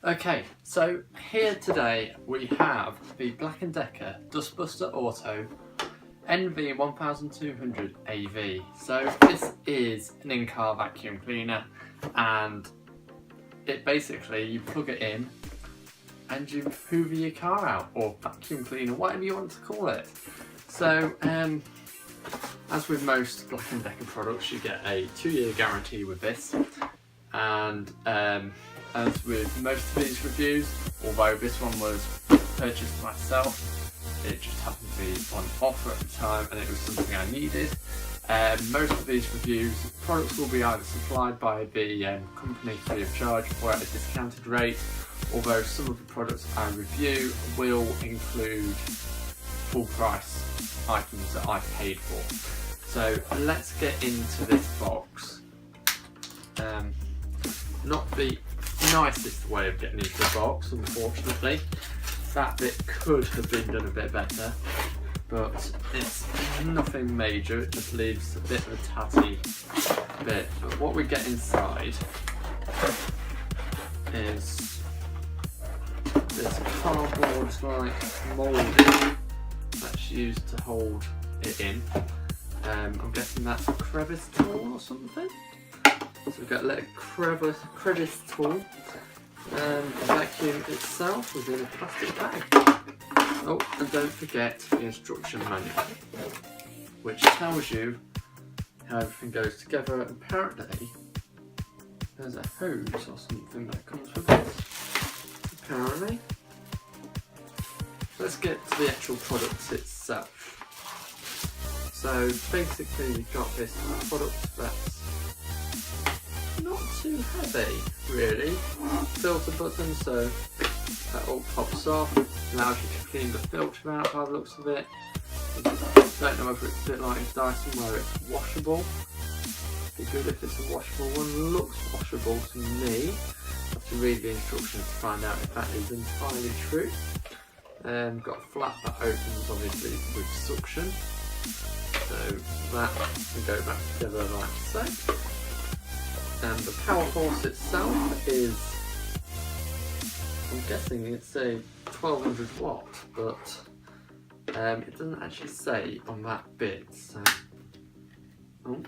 Okay, so here today we have the Black & Decker Dustbuster Auto NV1200 AV. So this is an in-car vacuum cleaner, and it basically, you plug it in and you hoover your car out, or vacuum cleaner, whatever you want to call it. So as with most Black & Decker products, you get a 2-year guarantee with this, and as with most of these reviews, although this one was purchased myself, it just happened to be on offer at the time and it was something I needed. Most of these reviews, products will be either supplied by the company free of charge or at a discounted rate, although some of the products I review will include full price items that I've paid for. So let's get into this box. Not the nicest way of getting into the box, unfortunately. That bit could have been done a bit better, but it's nothing major, it just leaves a bit of a tatty bit. But what we get inside is this cardboard like moulding that's used to hold it in. I'm guessing that's a crevice tool or something. So we've got a little crevice tool. The vacuum itself was in a plastic bag. Oh, and don't forget the instruction manual, which tells you how everything goes together. Apparently, there's a hose or something that comes with this. Apparently. Let's get to the actual product itself. So basically, we've got this product that's not too heavy, really. Filter button, so that all pops off. Allows you to clean the filter out by the looks of it. Don't know whether it's a bit like Dyson where it's washable. Be good if it's a washable one. Looks washable to me. Have to read the instructions to find out if that is entirely true. Got a flap that opens obviously with suction. So that can go back together like so. And the power force itself is, I'm guessing it's a 1200 watt, but it doesn't actually say on that bit, so it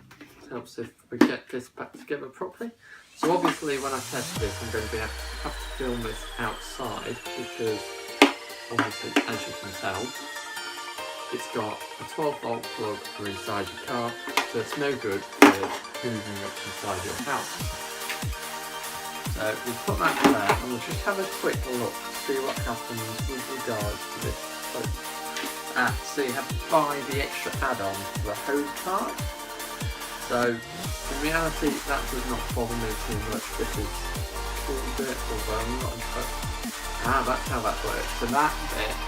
helps if we get this back together properly. So obviously when I test this, I'm going to have to film this outside, because obviously, as you can tell, it's got a 12 volt plug for inside your car, so it's no good for hoovering up inside your house. So we'll put that there and we'll just have a quick look to see what happens with regards to this hose. So you have to buy the extra add-on for the hose part. So in reality that does not bother me too much. This is a cool bit, although I'm not entirely. That's how that works. So that bit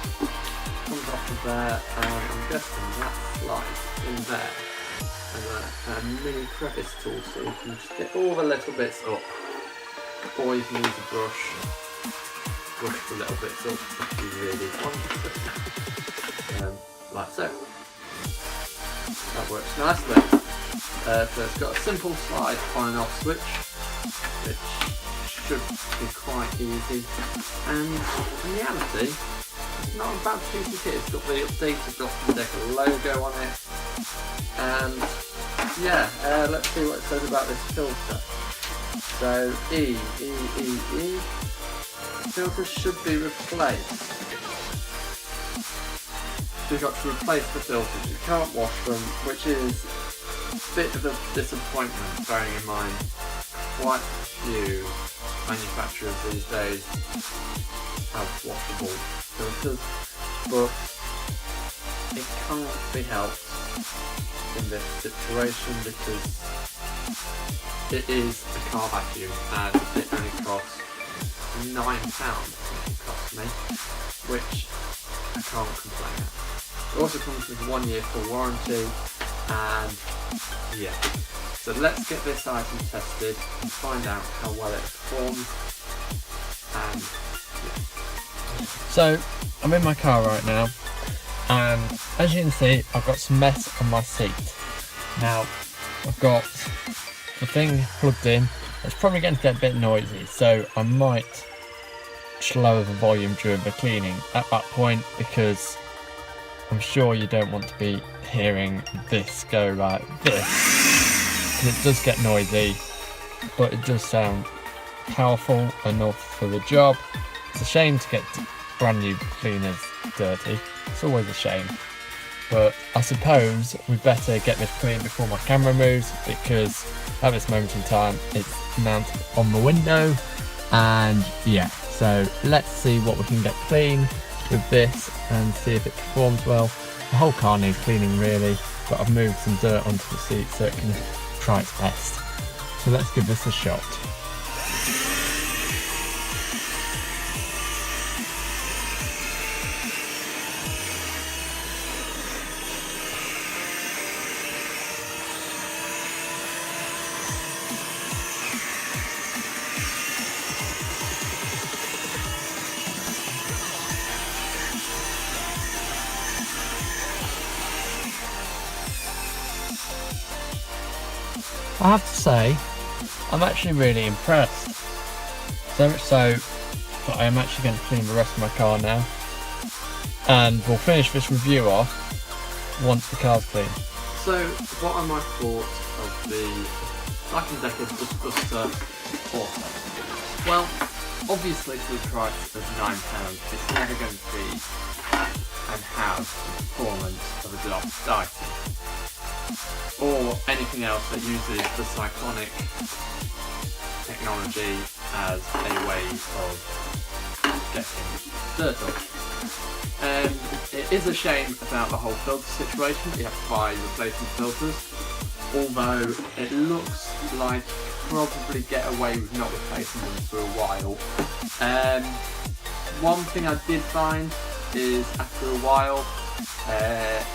comes off of there, and I'm guessing that slides in there as a mini crevice tool, so you can just get all the little bits up, or you can use a brush the little bits up if you really want to, like so. That works nicely. So it's got a simple slide on and off switch, which should be quite easy, and in reality it's not a bad piece of kit. It's got the updated Black & Decker logo on it, and yeah, let's see what it says about this filter. So filters should be replaced. So you've got to replace the filters, you can't wash them, which is a bit of a disappointment, bearing in mind quite a few manufacturers these days have washable filters, but it can't be helped in this situation because it is a car vacuum and it only costs £9, I think it cost me, which I can't complain at. It also comes with a 1-year full warranty, and yeah. So let's get this item tested and find out how well it performs. And yeah. So I'm in my car right now, and as you can see, I've got some mess on my seat. Now I've got the thing plugged in. It's probably going to get a bit noisy, so I might much lower the volume during the cleaning at that point, because I'm sure you don't want to be hearing this go like this, because it does get noisy, but it does sound powerful enough for the job. It's a shame to get brand new cleaners dirty, it's always a shame. But I suppose we better get this clean before my camera moves, because at this moment in time it's mounted on the window. And yeah, so let's see what we can get clean with this and see if it performs well. The whole car needs cleaning really, but I've moved some dirt onto the seat so it can try its best. So let's give this a shot. I have to say, I'm actually really impressed. So much so that I am actually going to clean the rest of my car now. And we'll finish this review off once the car's clean. So, what are my thoughts of the Black & Decker Dustbuster Auto? Well, obviously for the price of £9, it's never going to be and have the performance of a Dyson, or anything else that uses the cyclonic technology as a way of getting dirt off. It is a shame about the whole filter situation, that you have to buy replacement filters, although it looks like you probably get away with not replacing them for a while. One thing I did find is after a while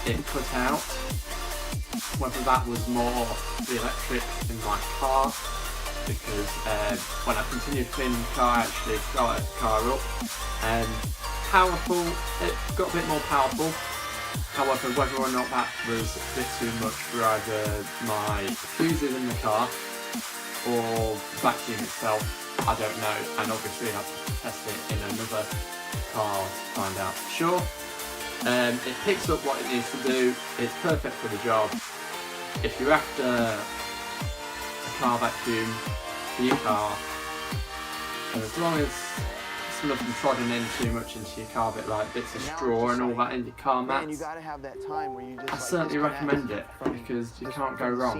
it cut out. Whether that was more the electric in my car, because when I continued cleaning the car I actually started the car up, and powerful, it got a bit more powerful. However, whether or not that was a bit too much for either my fuses in the car or the vacuum itself, I don't know, and obviously I have to test it in another car to find out for sure. It picks up what it needs to do, it's perfect for the job. If you're after a car vacuum for your car, and as long as it's nothing trodden in too much into your car, bit like bits of straw and all that in your car mats, I certainly recommend it, because you can't go wrong.